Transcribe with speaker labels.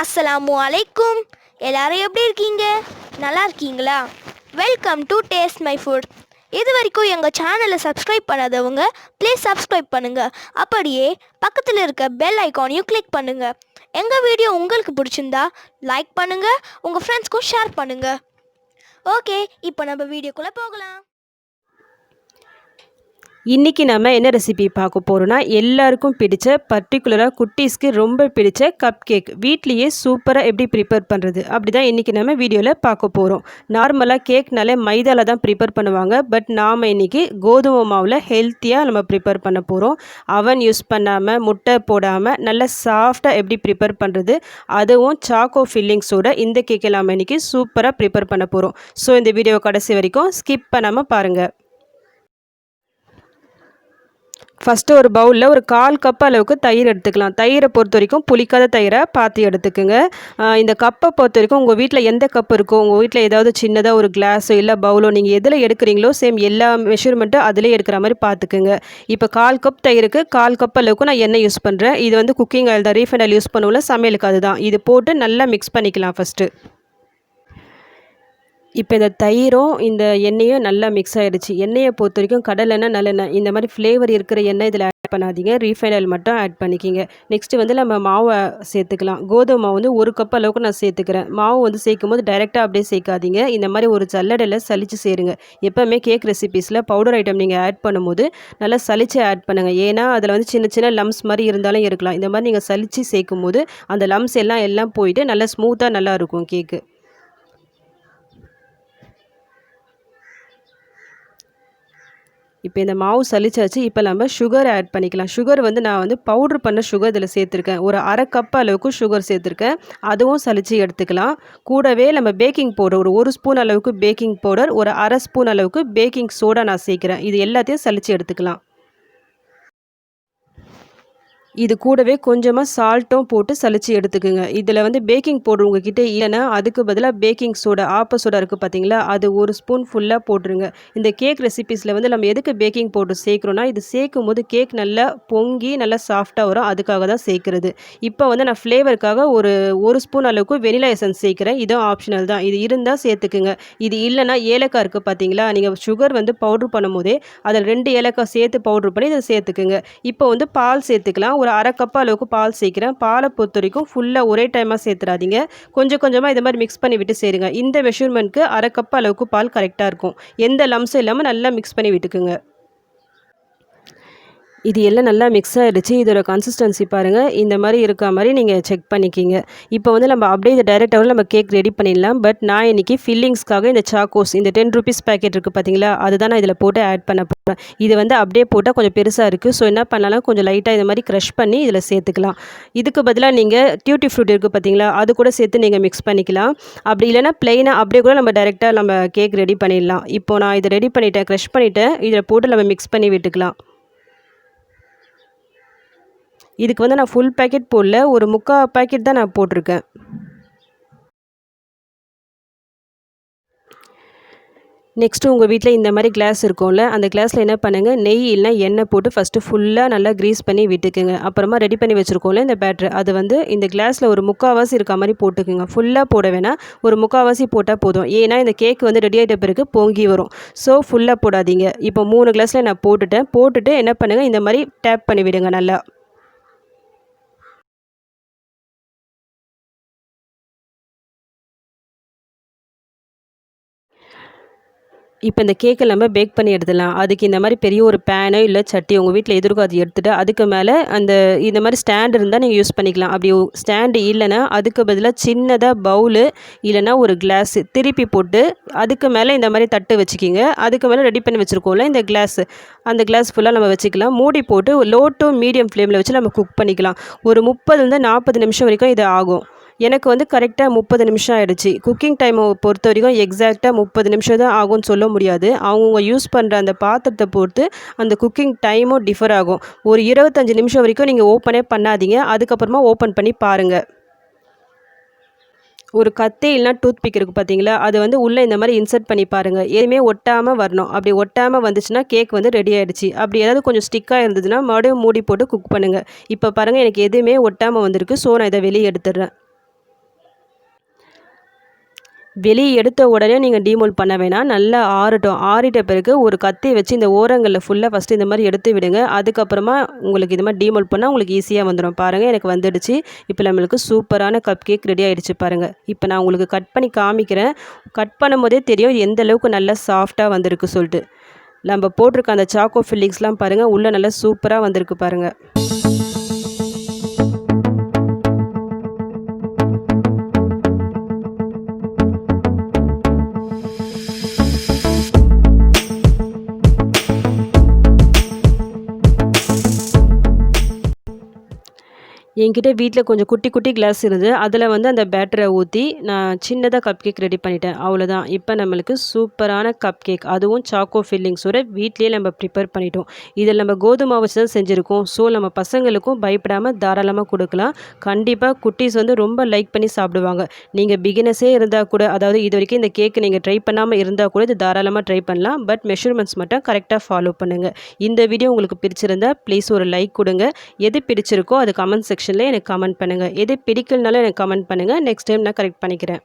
Speaker 1: அஸ்ஸலாமு அலைக்கும். எல்லாரும் எப்படி இருக்கீங்க? நல்லா இருக்கீங்களா? Welcome to taste my foot. இது வரைக்கும் எங்கள் சேனலை சப்ஸ்கிரைப் பண்ணாதவங்க ப்ளீஸ் சப்ஸ்கிரைப் பண்ணுங்கள். அப்படியே பக்கத்தில் இருக்க பெல் ஐக்கானையும் கிளிக் பண்ணுங்கள். எங்கள் வீடியோ உங்களுக்கு பிடிச்சிருந்தா லைக் பண்ணுங்கள், உங்கள் ஃப்ரெண்ட்ஸ்க்கும் ஷேர் பண்ணுங்கள். ஓகே, இப்போ நம்ம வீடியோக்குள்ளே போகலாம்.
Speaker 2: இன்றைக்கி நம்ம என்ன ரெசிபி பார்க்க போகிறோன்னா, எல்லாருக்கும் பிடிச்ச, பர்டிகுலராக குட்டீஸ்க்கு ரொம்ப பிடிச்ச கப் கேக் வீட்லேயே சூப்பராக எப்படி ப்ரிப்பேர் பண்ணுறது அப்படி தான் இன்றைக்கி நம்ம வீடியோவில் பார்க்க போகிறோம். நார்மலாக கேக்னாலே மைதாவில் தான் ப்ரிப்பேர் பண்ணுவாங்க. பட் நாம் இன்றைக்கி கோதுமை மாவில் ஹெல்த்தியாக நம்ம ப்ரிப்பேர் பண்ண போகிறோம். அவன் யூஸ் பண்ணாமல், முட்டை போடாமல் நல்லா சாஃப்டாக எப்படி ப்ரிப்பேர் பண்ணுறது, அதுவும் சாக்கோ ஃபில்லிங்ஸோட இந்த கேக்கை நாம் இன்றைக்கி சூப்பராக ப்ரிப்பேர் பண்ண போகிறோம். ஸோ இந்த வீடியோ கடைசி வரைக்கும் ஸ்கிப் பண்ணாமல் பாருங்கள். ஃபஸ்ட்டு ஒரு பவுலில் ஒரு 1/4 கப் அளவுக்கு தயிர் எடுத்துக்கலாம். தயிரை பொறுத்த வரைக்கும் புளிக்காத தயிரை பார்த்து எடுத்துக்குங்க. இந்த கப்பை பொறுத்த வரைக்கும் உங்கள் வீட்டில் எந்த கப் இருக்கோ, உங்கள் வீட்டில் ஏதாவது சின்னதாக ஒரு கிளாஸோ இல்லை பவுலோ நீங்கள் எதில் எடுக்கிறீங்களோ சேம் எல்லா மெஷர்மெண்ட்டும் அதிலே எடுக்கிற மாதிரி பார்த்துக்குங்க. இப்போ 1/4 கப் தயிருக்கு 1/4 கப் அளவுக்கு நான் எண்ணெய் யூஸ் பண்ணுறேன். இது வந்து குக்கிங் ஆயில் தான், ரீஃபைண்ட் ஆயில் யூஸ் பண்ணுவோம்ல சமையலுக்கு, அதுதான். இது போட்டு நல்லா மிக்ஸ் பண்ணிக்கலாம் ஃபஸ்ட்டு. இப்போ இந்த தயிரும் இந்த எண்ணெயும் நல்லா மிக்ஸ் ஆகிடுச்சு. எண்ணெயை பொறுத்த வரைக்கும் கடலெண்ணெய், நல்லெண்ணெய் இந்த மாதிரி ஃப்ளேவர் இருக்கிற எண்ணெய் இதில் ஆட் பண்ணாதீங்க. ரீஃபைண்ட் ஆயில் மட்டும் ஆட் பண்ணிக்கிங்க. நெக்ஸ்ட்டு வந்து நம்ம மாவை சேர்த்துக்கலாம். கோதுமை மாவு வந்து 1 கப் அளவுக்கு நான் சேர்த்துக்கிறேன். மாவு வந்து சேர்க்கும் போது டைரெக்டாக அப்படியே சேர்க்காதீங்க. இந்த மாதிரி ஒரு சல்லடையில் சலிச்சு சேருங்க. எப்போவுமே கேக் ரெசிபீஸில் பவுடர் ஐட்டம் நீங்கள் ஆட் பண்ணும்போது நல்லா சலிச்சு ஆட் பண்ணுங்கள். ஏன்னா அதில் வந்து சின்ன சின்ன லம்ஸ் மாதிரி இருந்தாலும் இருக்கலாம். இந்த மாதிரி நீங்கள் சலிச்சு சேர்க்கும் போது அந்த லம்ஸ் எல்லாம் போயிட்டு நல்லா ஸ்மூத்தாக நல்லா இருக்கும் கேக்கு. இப்போ இந்த மாவு சலிச்சாச்சு. இப்போ நம்ம சுகர் ஆட் பண்ணிக்கலாம். சுகர் வந்து நான் வந்து பவுட்ரு பண்ண சுகர் இதில் சேர்த்துருக்கேன். ஒரு 1/2 கப் அளவுக்கு சுகர் சேர்த்துருக்கேன். அதுவும் சலிச்சு எடுத்துக்கலாம். கூடவே நம்ம பேக்கிங் பவுடர் ஒரு ஸ்பூன் அளவுக்கு பேக்கிங் பவுடர், ஒரு 1/2 ஸ்பூன் அளவுக்கு பேக்கிங் சோடா நான் சேர்க்குறேன். இது எல்லாத்தையும் சலிச்சு எடுத்துக்கலாம். இது கூடவே கொஞ்சமாக சால்ட்டும் போட்டு சலிச்சு எடுத்துக்குங்க. இதில் வந்து பேக்கிங் பவுடர் உங்ககிட்ட இல்லைன்னா அதுக்கு பதிலாக பேக்கிங் சோடா, ஆப்ப சோடா இருக்குது பார்த்தீங்களா, அது 1 ஸ்பூன் ஃபுல்லாக போட்டுருங்க. இந்த கேக் ரெசிபீஸில் வந்து நம்ம எதுக்கு பேக்கிங் பவுடர் சேர்க்குறோன்னா, இது சேர்க்கும் போது கேக் நல்லா பொங்கி நல்லா சாஃப்டாக வரும். அதுக்காக தான் சேர்க்குறது. இப்போ வந்து நான் ஃப்ளேவருக்காக ஒரு ஸ்பூன் அளவுக்கு வெனிலா எசன்ஸ் சேர்க்குறேன். இதுவும் ஆப்ஷனல் தான். இது இருந்தால் சேர்த்துக்குங்க. இது இல்லைன்னா ஏலக்காய் இருக்குது பார்த்தீங்களா, நீங்கள் சுகர் வந்து பவுட்ரு பண்ணும் போதே அதில் 2 ஏலக்காய் சேர்த்து பவுட்ரு பண்ணி இதை சேர்த்துக்குங்க. இப்போ வந்து பால் சேர்த்துக்கலாம். ஒரு 1/2 கப் அளவுக்கு பால் சேர்க்குறேன். பாலை பொறுத்த வரைக்கும் ஃபுல்லாக ஒரே டைமாக சேர்த்துறாதீங்க. கொஞ்சம் கொஞ்சமாக இது மாதிரி மிக்ஸ் பண்ணி விட்டு சேருங்க. இந்த மெஷர்மெண்ட்க்கு 1/2 கப் அளவுக்கு பால் கரெக்டாக இருக்கும். எந்த லம்ஸும் இல்லாமல் நல்லா மிக்ஸ் பண்ணி விட்டுக்குங்க. இது எல்லாம் நல்லா மிக்ஸ் ஆகிடுச்சு. இதோட கன்சிஸ்டன்சி பாருங்கள். இந்த மாதிரி இருக்க மாதிரி நீங்கள் செக் பண்ணிக்கிங்க. இப்போ வந்து நம்ம அப்படியே இதை டைரெக்டாக நம்ம கேக் ரெடி பண்ணிடலாம். பட் நான் இன்றைக்கி ஃபில்லிங்ஸ்க்காக இந்த சாக்கோஸ், இந்த 10 ருபீஸ் பேக்கெட் இருக்குது பார்த்தீங்களா, அதுதான் நான் இதில் போட்டு ஆட் பண்ண போகிறேன். இது வந்து அப்படியே போட்டால் கொஞ்சம் பெருசாக இருக்குது. ஸோ என்ன பண்ணலாம், கொஞ்சம் லைட்டாக இந்த மாதிரி க்ரஷ் பண்ணி இதில் சேர்த்துக்கலாம். இதுக்கு பதிலாக நீங்கள் டியூட்டி ஃப்ரூட் இருக்குது பார்த்தீங்களா, அது கூட சேர்த்து நீங்கள் மிக்ஸ் பண்ணிக்கலாம். அப்படி இல்லைனா ப்ளெயினாக அப்படியே கூட நம்ம டைரெக்டாக நம்ம கேக் ரெடி பண்ணிடலாம். இப்போது நான் இதை ரெடி பண்ணிவிட்டேன், க்ரஷ் பண்ணிவிட்டேன். இதில் போட்டு நம்ம மிக்ஸ் பண்ணி விட்டுக்கலாம். இதுக்கு வந்து நான் ஃபுல் பேக்கெட் போடல, ஒரு 3/4 பேக்கெட் தான் நான் போட்டிருக்கேன். நெக்ஸ்ட்டு உங்கள் வீட்டில் இந்த மாதிரி கிளாஸ் இருக்கும்ல, அந்த கிளாஸில் என்ன பண்ணுங்கள், நெய் இல்லைனா எண்ணெய் போட்டு ஃபஸ்ட்டு ஃபுல்லாக நல்லா க்ரீஸ் பண்ணி விட்டுக்குங்க. அப்புறமா ரெடி பண்ணி வச்சுருக்கோம்ல இந்த பேட்ரு, அது வந்து இந்த கிளாஸில் ஒரு 3/4வாசி இருக்க மாதிரி போட்டுக்குங்க. ஃபுல்லாக போட வேணாம், ஒரு 3/4வாசி போட்டால் போதும். ஏன்னா இந்த கேக் வந்து ரெடி ஆகிட்ட பிறகு பொங்கி வரும். ஸோ ஃபுல்லாக போடாதீங்க. இப்போ 3 கிளாஸில் நான் போட்டுட்டு என்ன பண்ணுங்கள், இந்த மாதிரி டேப் பண்ணி விடுங்க நல்லா. இப்போ இந்த கேக்கை நம்ம பேக் பண்ணி எடுத்துடலாம். அதுக்கு இந்த மாதிரி பெரிய ஒரு பேனோ இல்லை சட்டி உங்கள் வீட்டில் எது இருக்கோ அது எடுத்துகிட்டு, அதுக்கு மேலே இந்த மாதிரி ஸ்டாண்ட் இருந்தால் நீங்கள் யூஸ் பண்ணிக்கலாம். அப்படி ஸ்டாண்டு இல்லைன்னா அதுக்கு பதிலாக சின்னதாக பவுலு இல்லைனா ஒரு கிளாஸு திருப்பி போட்டு அதுக்கு மேலே இந்த மாதிரி தட்டு வச்சுக்கிங்க. அதுக்கு மேலே ரெடி பண்ணி வச்சுருக்கோம்ல இந்த கிளாஸு, அந்த கிளாஸ் ஃபுல்லாக நம்ம வச்சுக்கலாம். மூடி போட்டு லோ டு மீடியம் ஃப்ளேமில் வச்சு நம்ம குக் பண்ணிக்கலாம். ஒரு 30 - 40 நிமிஷம் வரைக்கும் இது ஆகும். எனக்கு வந்து கரெக்டாக 30 நிமிஷம் ஆகிடுச்சு. குக்கிங் டைமை பொறுத்த வரைக்கும் எக்ஸாக்டாக 30 நிமிஷம் தான் ஆகும்னு சொல்ல முடியாது. அவங்கவுங்க யூஸ் பண்ணுற அந்த பாத்திரத்தை பொறுத்து அந்த குக்கிங் டைமும் டிஃபர் ஆகும். ஒரு 25 நிமிஷம் வரைக்கும் நீங்கள் ஓப்பனே பண்ணாதீங்க. அதுக்கப்புறமா ஓப்பன் பண்ணி பாருங்கள். ஒரு கத்தி இல்லைனா டூத் பிக் இருக்குது பார்த்தீங்களா, அது வந்து உள்ளே இந்த மாதிரி இன்சர்ட் பண்ணி பாருங்கள். எதுவுமே ஒட்டாமல் வரணும். அப்படி ஒட்டாமல் வந்துச்சுன்னா கேக் வந்து ரெடி ஆகிடுச்சு. அப்படி ஏதாவது கொஞ்சம் ஸ்டிக்காக இருந்ததுன்னா மறுபடியும் மூடி போட்டு குக் பண்ணுங்கள். இப்போ பாருங்கள், எனக்கு எதுவுமே ஒட்டாமல் வந்திருக்கு. ஸோ நான் இதை வெளியே எடுத்துடுறேன். வெளியே எடுத்த உடனே நீங்கள் டீமோல் பண்ண வேணாம், நல்லா ஆறட்டும். ஆறிட்ட பிறகு ஒரு கத்தி வச்சு இந்த ஓரங்களில் ஃபுல்லாக ஃபஸ்ட்டு இந்த மாதிரி எடுத்து விடுங்க. அதுக்கப்புறமா உங்களுக்கு இது மாதிரி டீமோல் பண்ணால் உங்களுக்கு ஈஸியாக வந்துடும். பாருங்கள், எனக்கு வந்துடுச்சு. இப்போ நம்மளுக்கு சூப்பரான கப் கேக் ரெடி ஆகிடுச்சு பாருங்கள். இப்போ நான் உங்களுக்கு கட் பண்ணி காமிக்கிறேன். கட் பண்ணும்போதே தெரியும் எந்த அளவுக்கு நல்லா சாஃப்டாக வந்திருக்கு சொல்லிட்டு. நம்ம போட்டிருக்க அந்த சாக்கோ ஃபில்லிங்ஸ்லாம் பாருங்கள், உள்ளே நல்லா சூப்பராக வந்திருக்கு பாருங்கள். என்கிட்ட வீட்டில் கொஞ்சம் குட்டி குட்டி கிளாஸ் இருந்தது. அதில் வந்து அந்த பேட்டரை ஊற்றி நான் சின்னதாக கப் கேக் ரெடி பண்ணிட்டேன். அவ்வளோதான். இப்போ நம்மளுக்கு சூப்பரான கப் கேக், அதுவும் சாக்கோ ஃபில்லிங்ஸோட வீட்லேயே நம்ம ப்ரிப்பேர் பண்ணிட்டோம். இதில் நம்ம கோதுமை மாவு வச்சு தான் செஞ்சுருக்கோம். ஸோ நம்ம பசங்களுக்கும் பயப்படாமல் தாராளமாக கொடுக்கலாம். கண்டிப்பாக குட்டீஸ் வந்து ரொம்ப லைக் பண்ணி சாப்பிடுவாங்க. நீங்கள் பிகினஸே இருந்தால் கூட, அதாவது இது வரைக்கும் இந்த கேக்கு நீங்கள் ட்ரை பண்ணாமல் இருந்தால் கூட இது தாராளமாக ட்ரை பண்ணலாம். பட் மெஷர்மெண்ட்ஸ் மட்டும் கரெக்டாக ஃபாலோ பண்ணுங்கள். இந்த வீடியோ உங்களுக்கு பிடிச்சிருந்தா ப்ளீஸ் ஒரு லைக் கொடுங்க. எது பிடிச்சிருக்கோ அது கமெண்ட் செக்ஷன் எனக்கு கமெண்ட் பண்ணுங்கள். எது பிடிக்கலனாலும் எனக்கு கமெண்ட் பண்ணுங்கள். நெக்ஸ்ட் டைம் நான் கரெக்ட் பண்ணிக்கிறேன்.